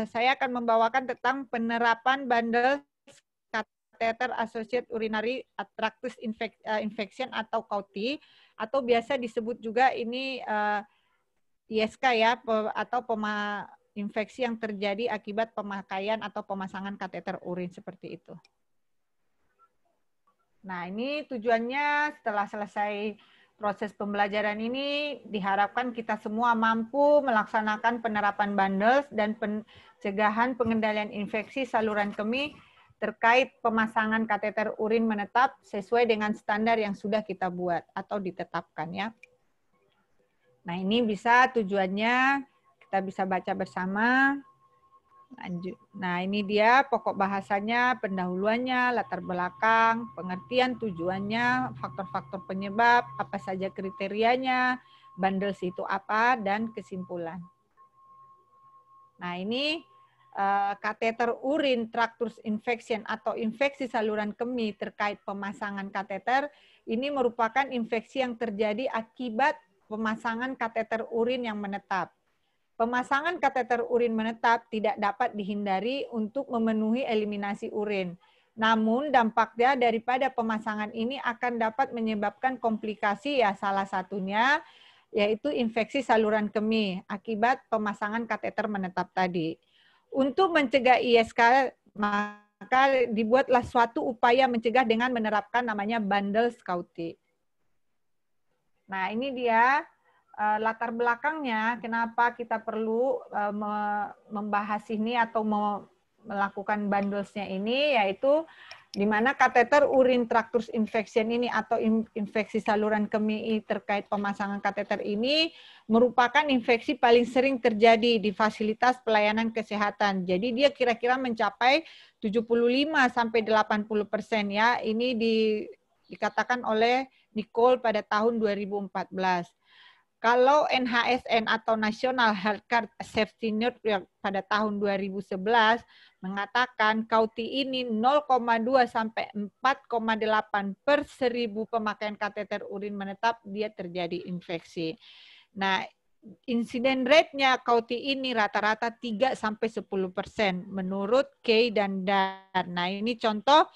saya akan membawakan tentang penerapan bundle catheter associated urinary tractus infection atau CAUTI, atau biasa disebut juga ini ISK ya, atau infeksi yang terjadi akibat pemakaian atau pemasangan kateter urin seperti itu. Nah, ini tujuannya setelah selesai proses pembelajaran ini diharapkan kita semua mampu melaksanakan penerapan bundles dan pencegahan pengendalian infeksi saluran kemih terkait pemasangan kateter urin menetap sesuai dengan standar yang sudah kita buat atau ditetapkan ya. Nah, ini bisa tujuannya kita bisa baca bersama. Lanjut. Nah, ini dia pokok bahasanya, pendahuluannya, latar belakang, pengertian tujuannya, faktor-faktor penyebab, apa saja kriterianya, bundles itu apa, dan kesimpulan. Nah, ini kateter urin tractus infection atau infeksi saluran kemih terkait pemasangan kateter, ini merupakan infeksi yang terjadi akibat pemasangan kateter urin yang menetap. Pemasangan kateter urin menetap tidak dapat dihindari untuk memenuhi eliminasi urin. Namun dampaknya daripada pemasangan ini akan dapat menyebabkan komplikasi ya, salah satunya yaitu infeksi saluran kemih akibat pemasangan kateter menetap tadi. Untuk mencegah ISK maka dibuatlah suatu upaya mencegah dengan menerapkan namanya bundle CAUTI. Nah, ini dia latar belakangnya kenapa kita perlu membahas ini atau melakukan bundlesnya ini, yaitu di mana kateter urin tractus infection ini atau infeksi saluran kemih terkait pemasangan kateter ini merupakan infeksi paling sering terjadi di fasilitas pelayanan kesehatan. Jadi dia kira-kira mencapai 75-80% ya. Ini dikatakan oleh Nicole pada tahun 2014. Kalau NHSN atau National Healthcare Safety Net pada tahun 2011 mengatakan CAUTI ini 0,2 sampai 4,8 per 1000 pemakaian kateter urin menetap dia terjadi infeksi. Nah, insiden rate-nya CAUTI ini rata-rata 3 sampai 10% menurut Kay dan Dan. Nah, ini contoh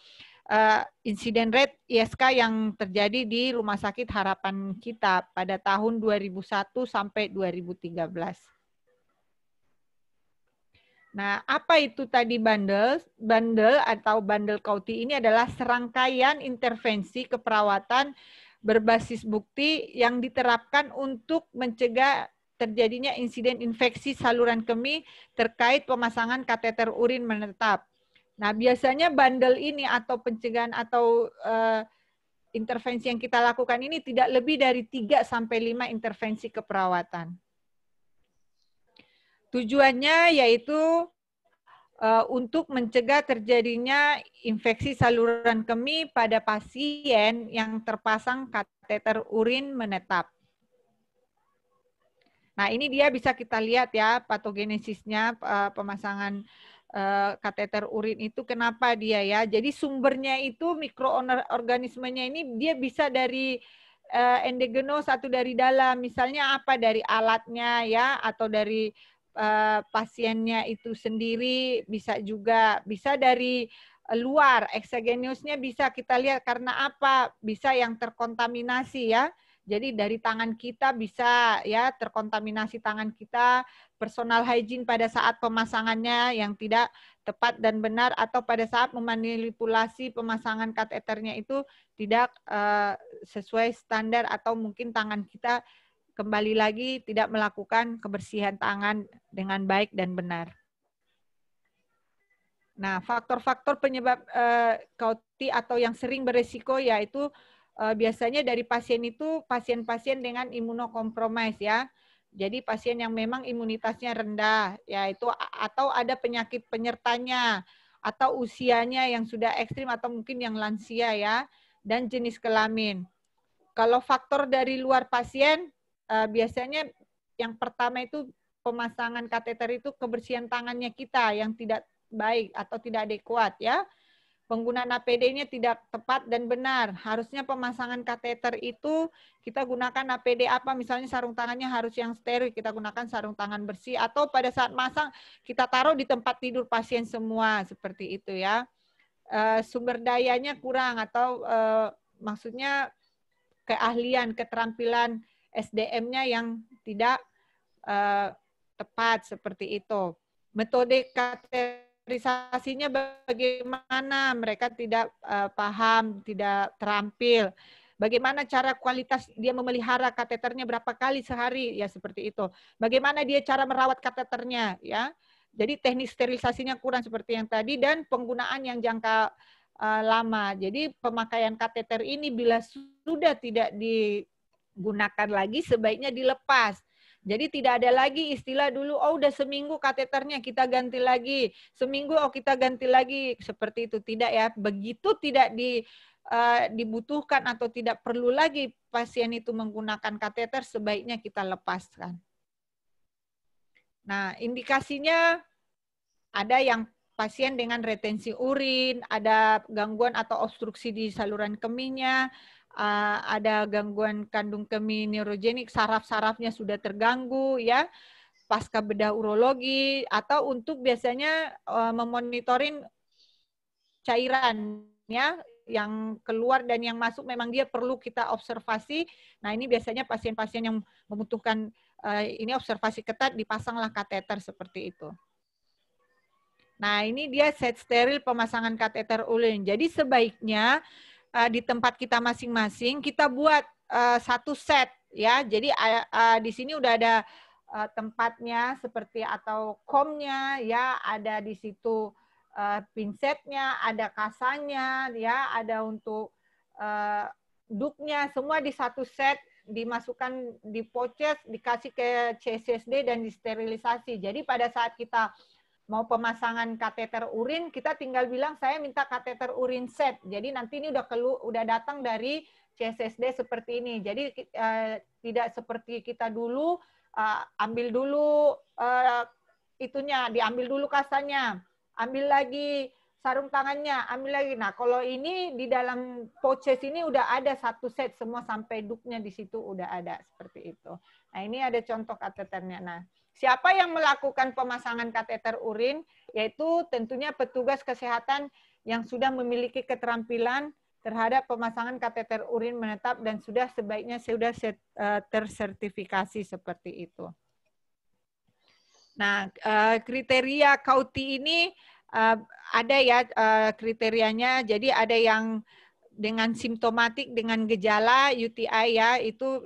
insiden rate ISK yang terjadi di Rumah Sakit Harapan Kita pada tahun 2001 sampai 2013. Nah, apa itu tadi bundle? Bundle atau bundle CAUTI ini adalah serangkaian intervensi keperawatan berbasis bukti yang diterapkan untuk mencegah terjadinya insiden infeksi saluran kemih terkait pemasangan kateter urin menetap. Nah, biasanya bundle ini atau pencegahan atau intervensi yang kita lakukan ini tidak lebih dari 3-5 intervensi keperawatan. Tujuannya yaitu untuk mencegah terjadinya infeksi saluran kemih pada pasien yang terpasang kateter urin menetap. Nah, ini dia bisa kita lihat ya patogenesisnya pemasangan kateter urin itu kenapa dia ya. Jadi sumbernya itu mikroorganismenya ini dia bisa dari endogenos atau dari dalam. Misalnya apa dari alatnya ya atau dari pasiennya itu sendiri, bisa juga bisa dari luar. Exogenusnya bisa kita lihat karena apa? Bisa yang terkontaminasi ya. Jadi dari tangan kita bisa ya terkontaminasi tangan kita, personal hygiene pada saat pemasangannya yang tidak tepat dan benar atau pada saat memanipulasi pemasangan kateternya itu tidak sesuai standar atau mungkin tangan kita kembali lagi tidak melakukan kebersihan tangan dengan baik dan benar. Nah, faktor-faktor penyebab CAUTI atau yang sering beresiko yaitu biasanya dari pasien itu pasien-pasien dengan imunokompromis ya. Jadi pasien yang memang imunitasnya rendah yaitu atau ada penyakit penyertanya atau usianya yang sudah ekstrim atau mungkin yang lansia ya, dan jenis kelamin. Kalau faktor dari luar pasien biasanya yang pertama itu pemasangan kateter itu kebersihan tangannya kita yang tidak baik atau tidak adekuat ya. penggunaan APD-nya tidak tepat dan benar. Harusnya pemasangan kateter itu kita gunakan APD apa, misalnya sarung tangannya harus yang steril, kita gunakan sarung tangan bersih, atau pada saat masang kita taruh di tempat tidur pasien semua, seperti itu ya. Sumber dayanya kurang atau maksudnya keahlian, keterampilan SDM-nya yang tidak tepat, seperti itu. Metode kateterisasinya bagaimana, mereka tidak paham, tidak terampil. Bagaimana cara kualitas dia memelihara kateternya, berapa kali sehari, ya seperti itu. Bagaimana dia cara merawat kateternya, ya. Jadi teknik sterilisasinya kurang seperti yang tadi, dan penggunaan yang jangka lama. Jadi pemakaian kateter ini bila sudah tidak digunakan lagi, sebaiknya dilepas. Jadi tidak ada lagi istilah dulu, oh udah seminggu kateternya kita ganti lagi, seminggu oh kita ganti lagi, seperti itu. Tidak ya, begitu tidak dibutuhkan atau tidak perlu lagi pasien itu menggunakan kateter, sebaiknya kita lepaskan. Nah, indikasinya ada yang pasien dengan retensi urin, ada gangguan atau obstruksi di saluran kemihnya, ada gangguan kandung kemih neurogenik, saraf-sarafnya sudah terganggu, ya, pasca bedah urologi, atau untuk biasanya memonitoring cairan, ya, yang keluar dan yang masuk memang dia perlu kita observasi. Nah, ini biasanya pasien-pasien yang membutuhkan ini observasi ketat, dipasanglah kateter seperti itu. Nah, ini dia set steril pemasangan kateter urin. Jadi sebaiknya di tempat kita masing-masing kita buat satu set, ya. Jadi di sini udah ada tempatnya seperti atau komnya, ya, ada di situ pinsetnya, ada kasanya, ya, ada untuk duknya, semua di satu set, dimasukkan di pouches, dikasih ke CSSD dan disterilisasi. Jadi pada saat kita mau pemasangan kateter urin, kita tinggal bilang saya minta kateter urin set. Jadi nanti ini udah datang dari CSSD seperti ini. Jadi tidak seperti kita dulu ambil dulu itunya, diambil dulu kasanya, ambil lagi sarung tangannya, ambil lagi. Nah, kalau ini di dalam pouches ini udah ada satu set semua sampai duknya di situ udah ada seperti itu. Nah, ini ada contoh kateternya. Nah, siapa yang melakukan pemasangan kateter urin? Yaitu tentunya petugas kesehatan yang sudah memiliki keterampilan terhadap pemasangan kateter urin menetap dan sebaiknya sudah tersertifikasi seperti itu. Nah, kriteria Cauty ini ada ya kriterianya. Jadi ada yang dengan simptomatik, dengan gejala UTI, ya, itu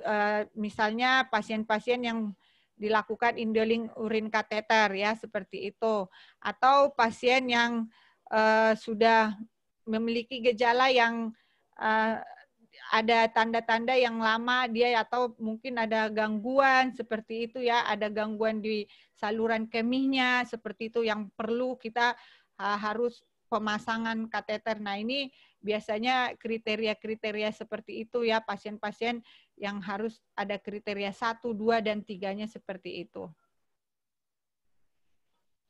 misalnya pasien-pasien yang dilakukan indwelling urin kateter, ya, seperti itu. Atau pasien yang sudah memiliki gejala yang ada tanda-tanda yang lama dia, atau mungkin ada gangguan seperti itu, ya, ada gangguan di saluran kemihnya seperti itu yang perlu kita harus pemasangan kateter. Nah, ini biasanya kriteria-kriteria seperti itu, ya, pasien-pasien yang harus ada kriteria 1, 2, dan 3-nya seperti itu.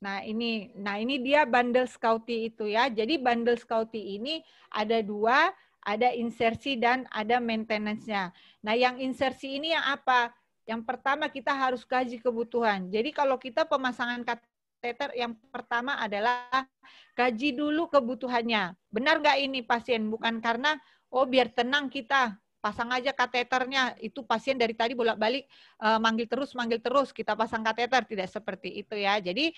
Nah, ini dia bundle Cauty itu, ya. Jadi bundle Cauty ini ada 2, ada insersi dan ada maintenance-nya. Nah, yang insersi ini yang apa? Yang pertama kita harus kaji kebutuhan. Jadi kalau kita pemasangan kateter, yang pertama adalah kaji dulu kebutuhannya. Benar nggak ini pasien? Bukan karena, oh biar tenang kita, pasang aja kateternya. Itu pasien dari tadi bolak-balik manggil terus, kita pasang kateter. Tidak seperti itu, ya. Jadi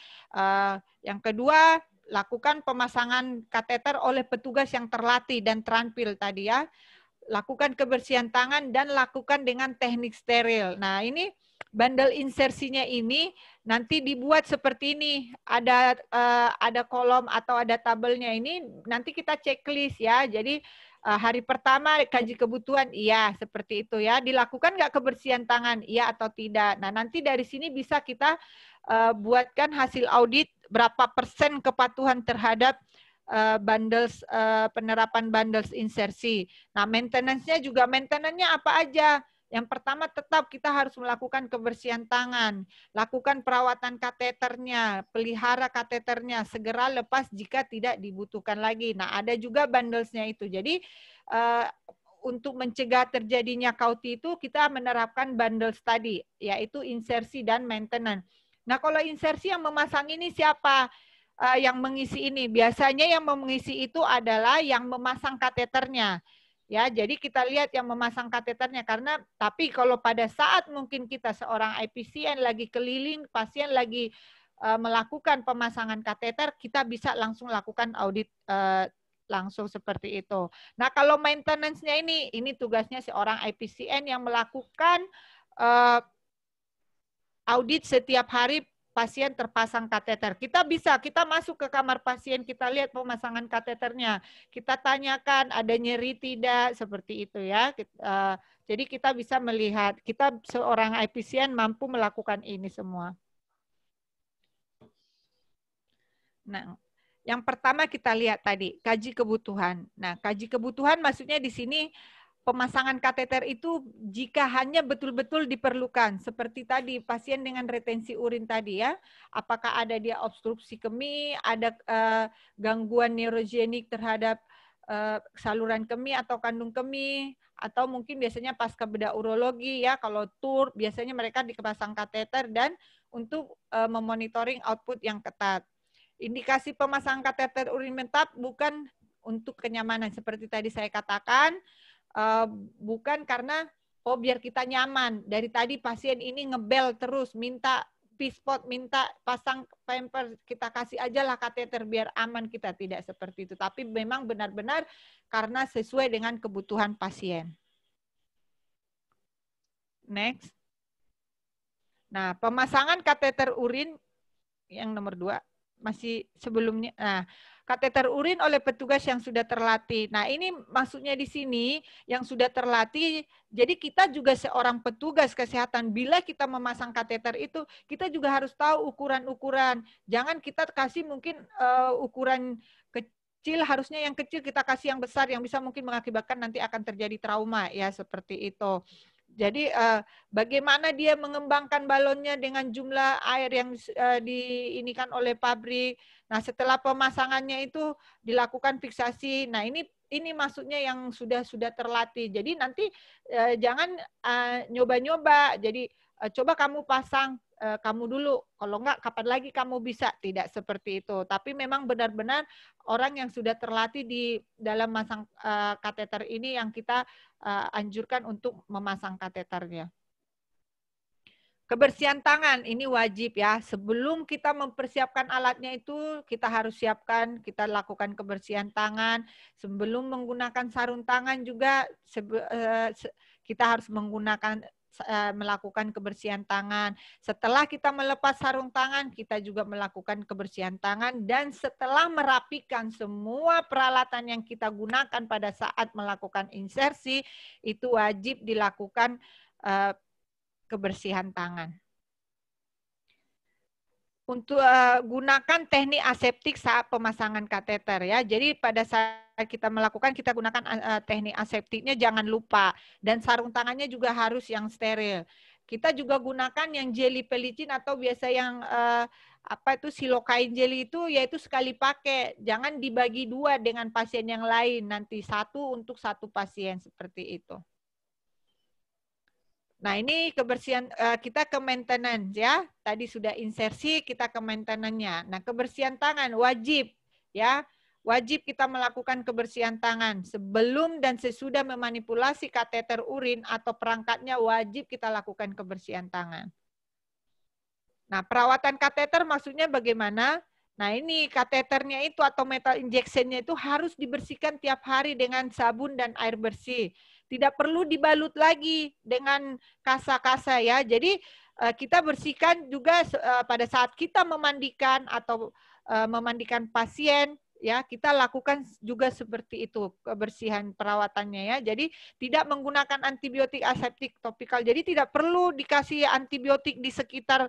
yang kedua, lakukan pemasangan kateter oleh petugas yang terlatih dan terampil tadi, ya. Lakukan kebersihan tangan dan lakukan dengan teknik steril. Nah, ini bundle insersinya ini nanti dibuat seperti ini. Ada kolom atau ada tabelnya ini, nanti kita checklist, ya. Jadi hari pertama kaji kebutuhan, iya seperti itu, ya. Dilakukan nggak kebersihan tangan, iya atau tidak. Nah, nanti dari sini bisa kita buatkan hasil audit berapa persen kepatuhan terhadap penerapan bundles insersi. Nah, maintenance-nya juga, maintenance-nya apa aja? Yang pertama tetap kita harus melakukan kebersihan tangan, lakukan perawatan kateternya, pelihara kateternya, segera lepas jika tidak dibutuhkan lagi. Nah, ada juga bundles-nya itu. Jadi untuk mencegah terjadinya kauti itu kita menerapkan bundles tadi, yaitu insersi dan maintenance. Nah, kalau insersi yang memasang ini siapa? Yang mengisi ini? Biasanya yang mengisi itu adalah yang memasang kateternya. Ya, jadi kita lihat yang memasang kateternya karena tapi kalau pada saat mungkin kita seorang IPCN lagi keliling, pasien lagi melakukan pemasangan kateter, kita bisa langsung lakukan audit langsung seperti itu. Nah, kalau maintenance-nya ini tugasnya seorang IPCN yang melakukan audit setiap hari pasien terpasang kateter. Kita masuk ke kamar pasien, kita lihat pemasangan kateternya. Kita tanyakan ada nyeri tidak, seperti itu ya. Jadi kita bisa melihat, kita seorang IPCN mampu melakukan ini semua. Nah, yang pertama kita lihat tadi, kaji kebutuhan. Nah, kaji kebutuhan maksudnya di sini pemasangan kateter itu jika hanya betul-betul diperlukan. Seperti tadi, pasien dengan retensi urin tadi ya. Apakah ada dia obstruksi kemih, ada gangguan neurogenik terhadap saluran kemih atau kandung kemih, atau mungkin biasanya pasca bedah urologi ya, kalau TUR biasanya mereka dipasang kateter dan untuk memonitoring output yang ketat. Indikasi pemasangan kateter urin mentap bukan untuk kenyamanan seperti tadi saya katakan, bukan karena biar kita nyaman. Dari tadi pasien ini ngebel terus, minta P-spot, minta pasang pamper, kita kasih aja lah kateter biar aman, kita tidak seperti itu. Tapi memang benar-benar karena sesuai dengan kebutuhan pasien. Next. Nah, pemasangan kateter urin yang nomor 2 masih sebelumnya. Nah, kateter urin oleh petugas yang sudah terlatih. Nah, ini maksudnya di sini yang sudah terlatih. Jadi kita juga seorang petugas kesehatan, bila kita memasang kateter itu, kita juga harus tahu ukuran-ukuran. Jangan kita kasih mungkin ukuran kecil, harusnya yang kecil kita kasih yang besar, yang bisa mungkin mengakibatkan nanti akan terjadi trauma ya, seperti itu. Jadi bagaimana dia mengembangkan balonnya dengan jumlah air yang diinikan oleh pabrik. Nah, setelah pemasangannya itu dilakukan fiksasi. Nah, ini maksudnya yang sudah terlatih. Jadi nanti jangan nyoba-nyoba. Jadi coba kamu pasang kamu dulu. Kalau enggak, kapan lagi kamu bisa? Tidak seperti itu. Tapi memang benar-benar orang yang sudah terlatih di dalam masang kateter ini yang kita anjurkan untuk memasang kateternya. Kebersihan tangan ini wajib ya. Sebelum kita mempersiapkan alatnya itu kita harus siapkan, kita lakukan kebersihan tangan. Sebelum menggunakan sarung tangan juga kita harus melakukan kebersihan tangan. Setelah kita melepas sarung tangan, kita juga melakukan kebersihan tangan. Dan setelah merapikan semua peralatan yang kita gunakan pada saat melakukan insersi, itu wajib dilakukan kebersihan tangan. Untuk gunakan teknik aseptik saat pemasangan kateter ya. Jadi pada saat kita melakukan, kita gunakan teknik aseptiknya jangan lupa. Dan sarung tangannya juga harus yang steril. Kita juga gunakan yang jelly pelicin atau biasa yang silokain jelly itu yaitu sekali pakai. Jangan dibagi dua dengan pasien yang lain. Nanti satu untuk satu pasien seperti itu. Nah, ini kebersihan kita ke maintenance ya. Tadi sudah insersi, kita ke maintenance-nya. Nah, kebersihan tangan wajib ya. Wajib kita melakukan kebersihan tangan sebelum dan sesudah memanipulasi kateter urin atau perangkatnya, wajib kita lakukan kebersihan tangan. Nah, perawatan kateter maksudnya bagaimana? Nah, ini kateternya itu atau metal injection-nya itu harus dibersihkan tiap hari dengan sabun dan air bersih. Tidak perlu dibalut lagi dengan kasa-kasa ya. Jadi kita bersihkan juga pada saat kita memandikan atau memandikan pasien ya, kita lakukan juga seperti itu kebersihan perawatannya ya. Jadi tidak menggunakan antibiotik aseptik topikal. Jadi tidak perlu dikasih antibiotik di sekitar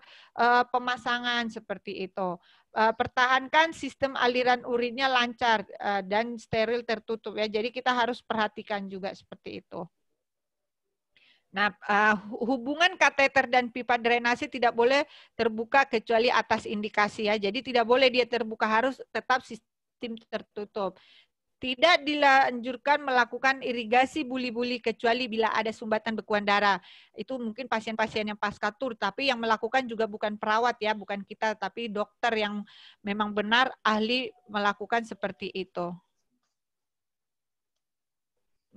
pemasangan seperti itu. Pertahankan sistem aliran urinnya lancar dan steril tertutup ya. Jadi kita harus perhatikan juga seperti itu. Nah, hubungan kateter dan pipa drainase tidak boleh terbuka kecuali atas indikasi ya. Jadi tidak boleh dia terbuka, harus tetap sistem tertutup. Tidak dilanjurkan melakukan irigasi buli-buli kecuali bila ada sumbatan bekuan darah. Itu mungkin pasien-pasien yang pasca tur, tapi yang melakukan juga bukan perawat ya, bukan kita, tapi dokter yang memang benar ahli melakukan seperti itu.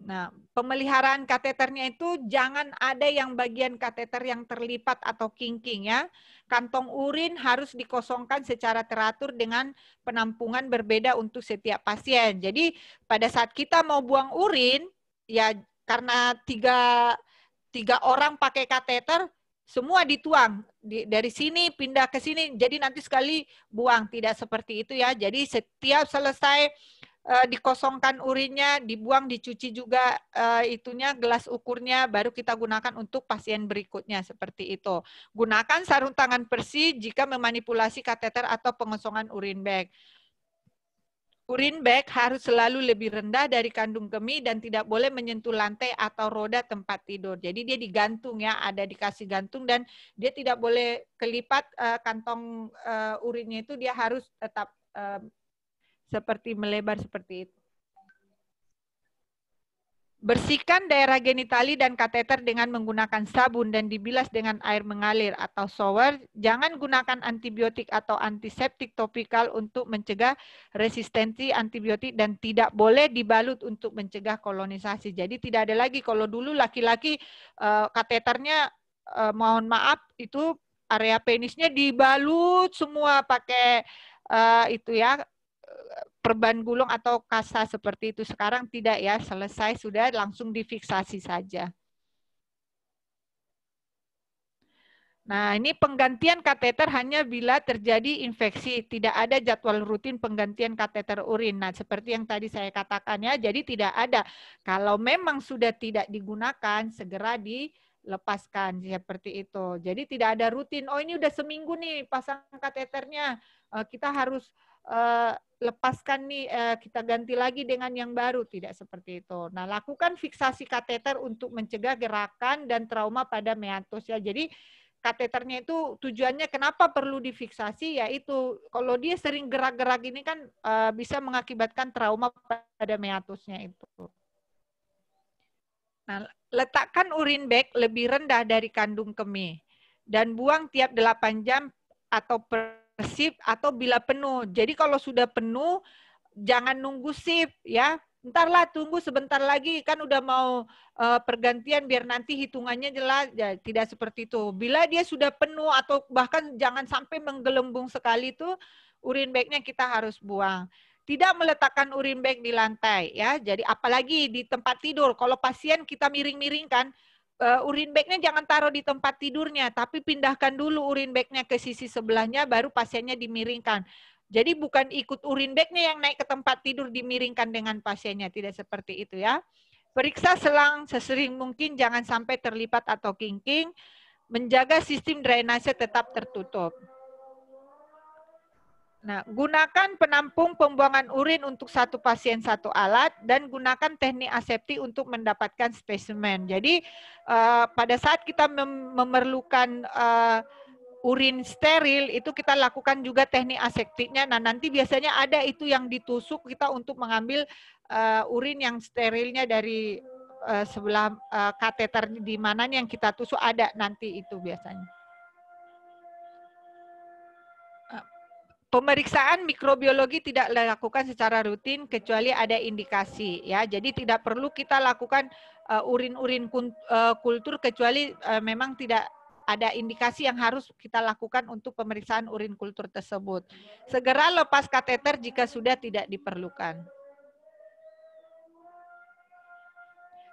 Nah, pemeliharaan kateternya itu jangan ada yang bagian kateter yang terlipat atau kinking ya. Kantong urin harus dikosongkan secara teratur dengan penampungan berbeda untuk setiap pasien. Jadi pada saat kita mau buang urin, ya karena tiga orang pakai kateter, semua dituang. Dari sini pindah ke sini, jadi nanti sekali buang. Tidak seperti itu ya. Jadi setiap selesai dikosongkan urinnya, dibuang, dicuci juga itunya, gelas ukurnya, baru kita gunakan untuk pasien berikutnya seperti itu. Gunakan sarung tangan bersih jika memanipulasi kateter atau pengosongan urin bag. Urin bag harus selalu lebih rendah dari kandung kemih dan tidak boleh menyentuh lantai atau roda tempat tidur. Jadi dia digantung ya, ada dikasih gantung dan dia tidak boleh kelipat kantong urinnya itu, dia harus tetap seperti melebar seperti itu. Bersihkan daerah genitali dan kateter dengan menggunakan sabun dan dibilas dengan air mengalir atau shower. Jangan gunakan antibiotik atau antiseptik topikal untuk mencegah resistensi antibiotik dan tidak boleh dibalut untuk mencegah kolonisasi. Jadi tidak ada lagi, kalau dulu laki-laki kateternya mohon maaf itu area penisnya dibalut semua pakai itu ya, perban gulung atau kasa seperti itu. Sekarang tidak ya, selesai sudah langsung difiksasi saja. Nah, ini penggantian kateter hanya bila terjadi infeksi. Tidak ada jadwal rutin penggantian kateter urin. Nah, seperti yang tadi saya katakan ya, jadi tidak ada. Kalau memang sudah tidak digunakan, segera dilepaskan seperti itu. Jadi tidak ada rutin, oh ini udah seminggu nih pasang kateternya, kita harus lepaskan nih, kita ganti lagi dengan yang baru. Tidak seperti itu. Nah, lakukan fiksasi kateter untuk mencegah gerakan dan trauma pada meatus ya. Jadi kateternya itu tujuannya kenapa perlu difiksasi, yaitu kalau dia sering gerak-gerak ini kan bisa mengakibatkan trauma pada meatusnya itu. Nah, letakkan urin bag lebih rendah dari kandung kemih dan buang tiap 8 jam atau per shift atau bila penuh. Jadi kalau sudah penuh jangan nunggu shift ya. Entarlah tunggu sebentar lagi, kan udah mau pergantian biar nanti hitungannya jelas. Ya, tidak seperti itu. Bila dia sudah penuh atau bahkan jangan sampai menggelembung sekali itu, urin bagnya kita harus buang. Tidak meletakkan urin bag di lantai ya. Jadi apalagi di tempat tidur. Kalau pasien kita miring-miringkan, urin bagnya jangan taruh di tempat tidurnya, tapi pindahkan dulu urin bagnya ke sisi sebelahnya, baru pasiennya dimiringkan. Jadi bukan ikut urin bagnya yang naik ke tempat tidur dimiringkan dengan pasiennya, tidak seperti itu ya. Periksa selang sesering mungkin, jangan sampai terlipat atau kinking, menjaga sistem drainase tetap tertutup. Nah, gunakan penampung pembuangan urin untuk satu pasien satu alat dan gunakan teknik aseptik untuk mendapatkan spesimen. Jadi pada saat kita memerlukan urin steril itu kita lakukan juga teknik aseptiknya. Nah, nanti biasanya ada itu yang ditusuk kita untuk mengambil urin yang sterilnya dari sebelah kateter di mana yang kita tusuk, ada nanti itu biasanya. Pemeriksaan mikrobiologi tidak dilakukan secara rutin kecuali ada indikasi ya. Jadi tidak perlu kita lakukan urin-urin kultur kecuali memang tidak ada indikasi yang harus kita lakukan untuk pemeriksaan urin kultur tersebut. Segera lepas kateter jika sudah tidak diperlukan.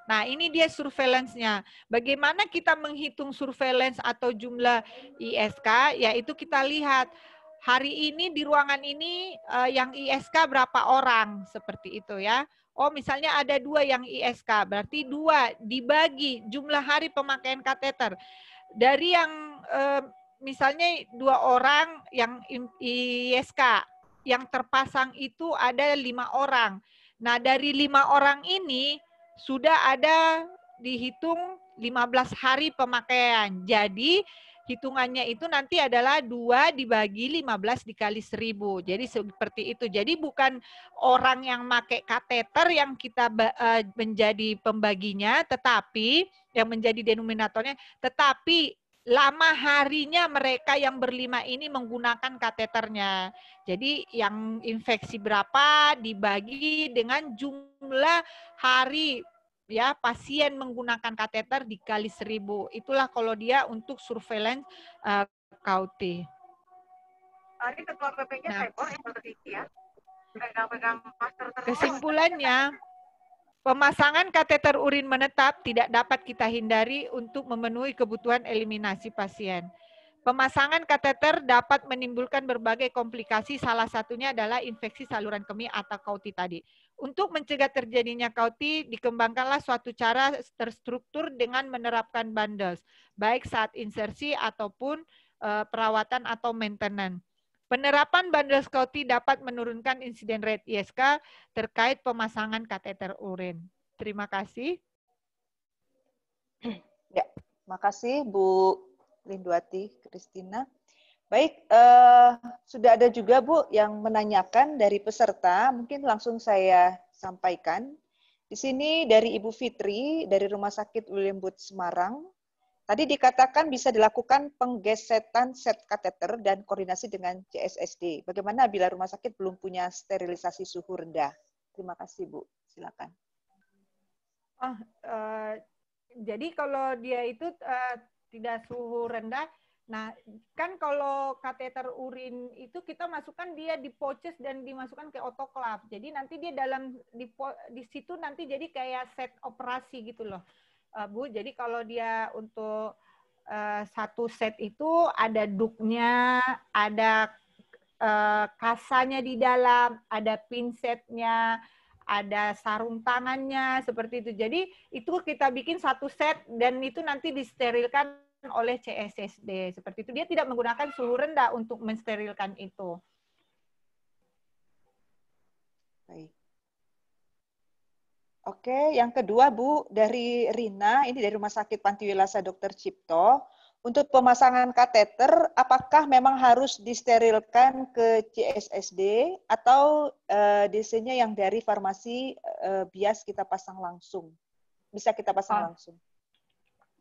Nah, ini dia surveillance-nya. Bagaimana kita menghitung surveillance atau jumlah ISK? Yaitu kita lihat hari ini di ruangan ini yang ISK berapa orang, seperti itu ya. Oh, misalnya ada 2 yang ISK, berarti 2 dibagi jumlah hari pemakaian kateter. Dari yang misalnya 2 orang yang ISK, yang terpasang itu ada 5 orang. Nah, dari 5 orang ini sudah ada dihitung 15 hari pemakaian. Jadi hitungannya itu nanti adalah 2 dibagi 15 dikali 1000. Jadi seperti itu. Jadi bukan orang yang pakai kateter yang kita menjadi pembaginya, tetapi yang menjadi denominatornya, tetapi lama harinya mereka yang berlima ini menggunakan kateternya. Jadi yang infeksi berapa dibagi dengan jumlah hari ya pasien menggunakan kateter dikali 1000. Itulah kalau dia untuk surveillance KUT. Tadi ketua PP-nya saya yang berketiga ya. Pegang-pegang master terus. Kesimpulannya, pemasangan kateter urin menetap tidak dapat kita hindari untuk memenuhi kebutuhan eliminasi pasien. Pemasangan kateter dapat menimbulkan berbagai komplikasi, salah satunya adalah infeksi saluran kemih atau KUT tadi. Untuk mencegah terjadinya KUT, dikembangkanlah suatu cara terstruktur dengan menerapkan bundles, baik saat insersi ataupun perawatan atau maintenance. Penerapan bundles KUT dapat menurunkan insiden rate ISK terkait pemasangan kateter urin. Terima kasih. Ya, makasih Bu Lindwati Kristina. Baik, sudah ada juga Bu yang menanyakan dari peserta, mungkin langsung saya sampaikan. Di sini dari Ibu Fitri, dari Rumah Sakit William Booth Semarang. Tadi dikatakan bisa dilakukan penggesetan set kateter dan koordinasi dengan CSSD. Bagaimana bila rumah sakit belum punya sterilisasi suhu rendah? Terima kasih Bu, silakan. Jadi kalau dia itu tidak suhu rendah, nah kan kalau kateter urin itu kita masukkan dia di pouches dan dimasukkan ke autoclave. Jadi nanti dia di situ nanti jadi kayak set operasi gitu loh, Bu. Jadi kalau dia untuk satu set itu ada duknya, ada kasanya di dalam, ada pinsetnya, ada sarung tangannya, seperti itu. Jadi itu kita bikin satu set dan itu nanti disterilkan oleh CSSD. Seperti itu. Dia tidak menggunakan suhu rendah untuk mensterilkan itu. Baik. Oke, yang kedua Bu, dari Rina, ini dari Rumah Sakit Pantiwilasa Dr. Cipto. Untuk pemasangan kateter, apakah memang harus disterilkan ke CSSD atau DC-nya yang dari farmasi bias kita pasang langsung? Bisa kita pasang langsung?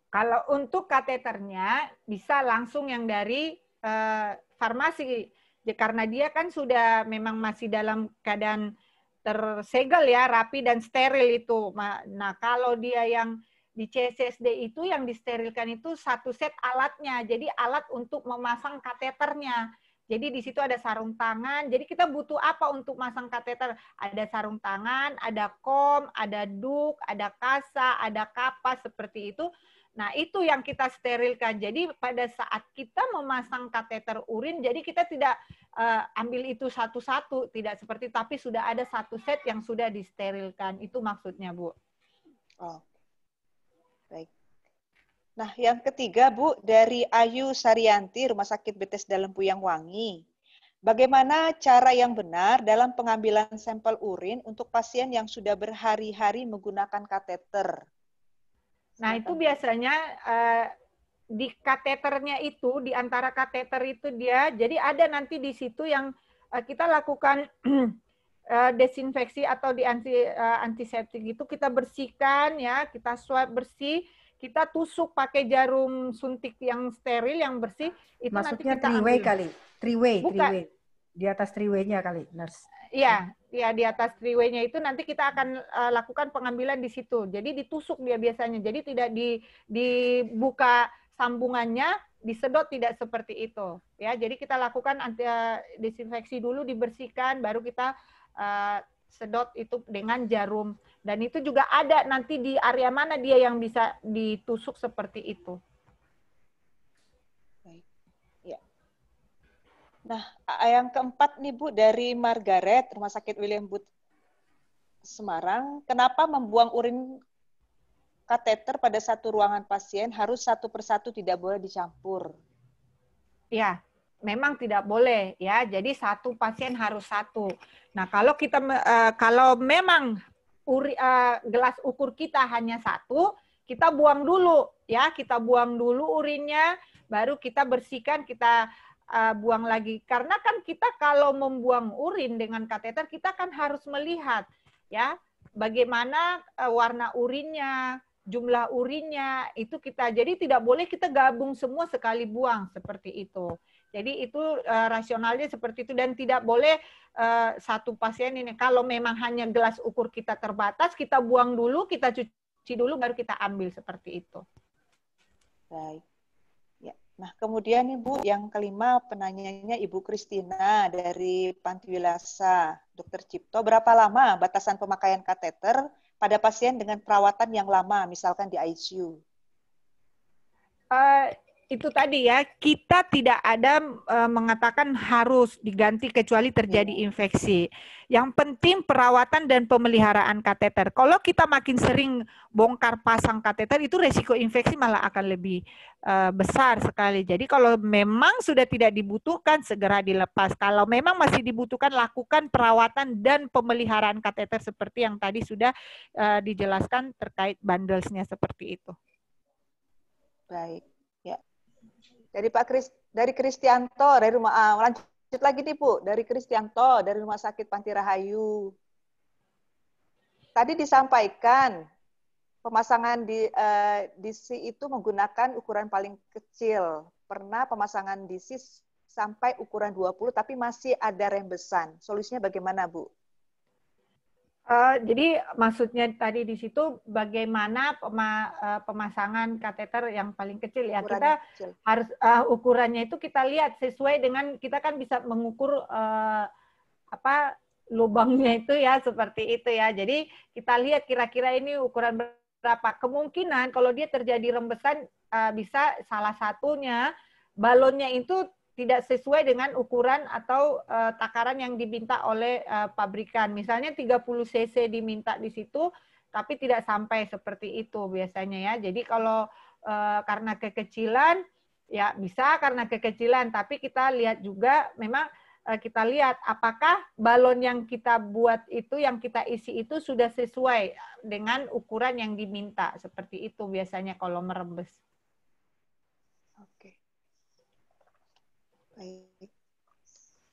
Kalau untuk kateternya, bisa langsung yang dari farmasi. Ya, karena dia kan sudah memang masih dalam keadaan tersegel ya, rapi dan steril itu. Nah, kalau dia yang di CSSD itu yang disterilkan itu satu set alatnya. Jadi alat untuk memasang kateternya. Jadi di situ ada sarung tangan. Jadi kita butuh apa untuk masang kateter? Ada sarung tangan, ada kom, ada duk, ada kasa, ada kapas seperti itu. Nah, itu yang kita sterilkan. Jadi pada saat kita memasang kateter urin, jadi kita tidak ambil itu satu-satu, tidak seperti, tapi sudah ada satu set yang sudah disterilkan. Itu maksudnya, Bu. Oh. Baik. Nah, yang ketiga, Bu, dari Ayu Saryanti, Rumah Sakit Bethesda Lempuyang Wangi. Bagaimana cara yang benar dalam pengambilan sampel urin untuk pasien yang sudah berhari-hari menggunakan kateter? Nah, itu biasanya di kateternya itu, di antara kateter itu dia, jadi ada nanti di situ yang kita lakukan desinfeksi atau di antiseptik itu kita bersihkan ya, kita swab bersih, kita tusuk pakai jarum suntik yang steril yang bersih. Itu maksudnya nanti kita three-way ambil. kali, three-way. Di atas three-way-nya kali, nurse. Iya, ya di atas three-way-nya itu nanti kita akan lakukan pengambilan di situ. Jadi ditusuk dia biasanya. Jadi tidak dibuka sambungannya, disedot tidak seperti itu. Ya, jadi kita lakukan desinfeksi dulu, dibersihkan, baru kita sedot itu dengan jarum. Dan itu juga ada nanti di area mana dia yang bisa ditusuk seperti itu. Baik. Ya. Nah, yang keempat nih Bu, dari Margaret, Rumah Sakit William Booth Semarang. Kenapa membuang urin kateter pada satu ruangan pasien harus satu persatu, tidak boleh dicampur? Ya, memang tidak boleh ya. Jadi satu pasien harus satu. Nah, kalau kita kalau memang gelas ukur kita hanya satu, kita buang dulu ya, kita buang dulu urinnya, baru kita bersihkan, kita buang lagi. Karena kan kita kalau membuang urin dengan kateter, kita kan harus melihat ya bagaimana warna urinnya, jumlah urinnya, itu kita, jadi tidak boleh kita gabung semua sekali buang seperti itu. Jadi itu rasionalnya seperti itu, dan tidak boleh satu pasien ini, kalau memang hanya gelas ukur kita terbatas, kita buang dulu, kita cuci dulu, baru kita ambil seperti itu. Baik. Ya. Nah, kemudian Ibu, yang kelima penanyanya Ibu Kristina dari Panti Wilasa, Dr. Cipto, berapa lama batasan pemakaian kateter pada pasien dengan perawatan yang lama, misalkan di ICU? Itu tadi ya, kita tidak ada mengatakan harus diganti kecuali terjadi infeksi. Yang penting perawatan dan pemeliharaan kateter. Kalau kita makin sering bongkar pasang kateter, itu resiko infeksi malah akan lebih besar sekali. Jadi kalau memang sudah tidak dibutuhkan, segera dilepas. Kalau memang masih dibutuhkan, lakukan perawatan dan pemeliharaan kateter seperti yang tadi sudah dijelaskan terkait bundles-nya seperti itu. Baik. Dari Kristianto, dari rumah lanjut lagi nih Bu, dari Kristianto, dari Rumah Sakit Panti Rahayu. Tadi disampaikan pemasangan di DC itu menggunakan ukuran paling kecil. Pernah pemasangan DC sampai ukuran 20, tapi masih ada rembesan. Solusinya bagaimana Bu? Jadi maksudnya tadi di situ bagaimana pemasangan kateter yang paling kecil ya, ukurannya kita kecil. Harus ukurannya itu kita lihat sesuai dengan, kita kan bisa mengukur lubangnya itu ya, seperti itu ya. Jadi kita lihat kira-kira ini ukuran berapa. Kemungkinan kalau dia terjadi rembesan bisa salah satunya balonnya itu tidak sesuai dengan ukuran atau takaran yang diminta oleh pabrikan. Misalnya 30 cc diminta di situ, tapi tidak sampai seperti itu biasanya ya. Jadi kalau karena kekecilan, ya bisa karena kekecilan, tapi kita lihat juga memang kita lihat apakah balon yang kita buat itu, yang kita isi itu sudah sesuai dengan ukuran yang diminta. Seperti itu biasanya kalau merembes. Oke. Baik.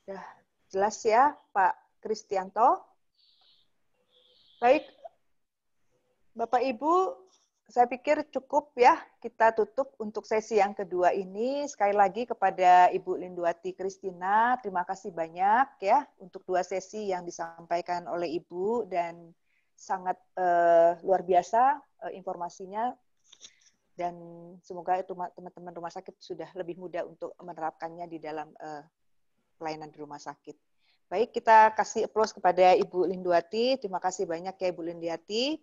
Sudah jelas ya Pak Kristianto. Baik, Bapak Ibu, saya pikir cukup ya kita tutup untuk sesi yang kedua ini. Sekali lagi kepada Ibu Lindwati Kristina, terima kasih banyak ya untuk 2 sesi yang disampaikan oleh Ibu, dan sangat luar biasa informasinya, dan semoga teman-teman rumah sakit sudah lebih mudah untuk menerapkannya di dalam pelayanan di rumah sakit. Baik, kita kasih applause kepada Ibu Lindwati. Terima kasih banyak ya Ibu Lindwati.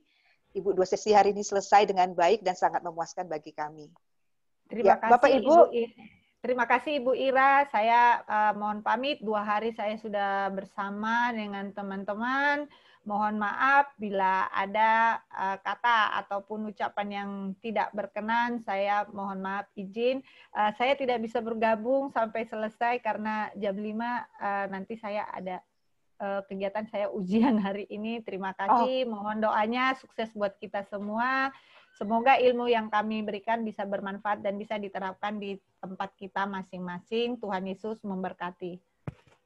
Ibu, 2 sesi hari ini selesai dengan baik dan sangat memuaskan bagi kami. Terima kasih Bapak Ibu. Terima kasih Ibu Ira. Saya mohon pamit, 2 hari saya sudah bersama dengan teman-teman. Mohon maaf bila ada kata ataupun ucapan yang tidak berkenan, saya mohon maaf, izin. Saya tidak bisa bergabung sampai selesai karena jam 5 nanti saya ada kegiatan, saya ujian hari ini. Terima kasih, mohon doanya, sukses buat kita semua. Semoga ilmu yang kami berikan bisa bermanfaat dan bisa diterapkan di tempat kita masing-masing. Tuhan Yesus memberkati.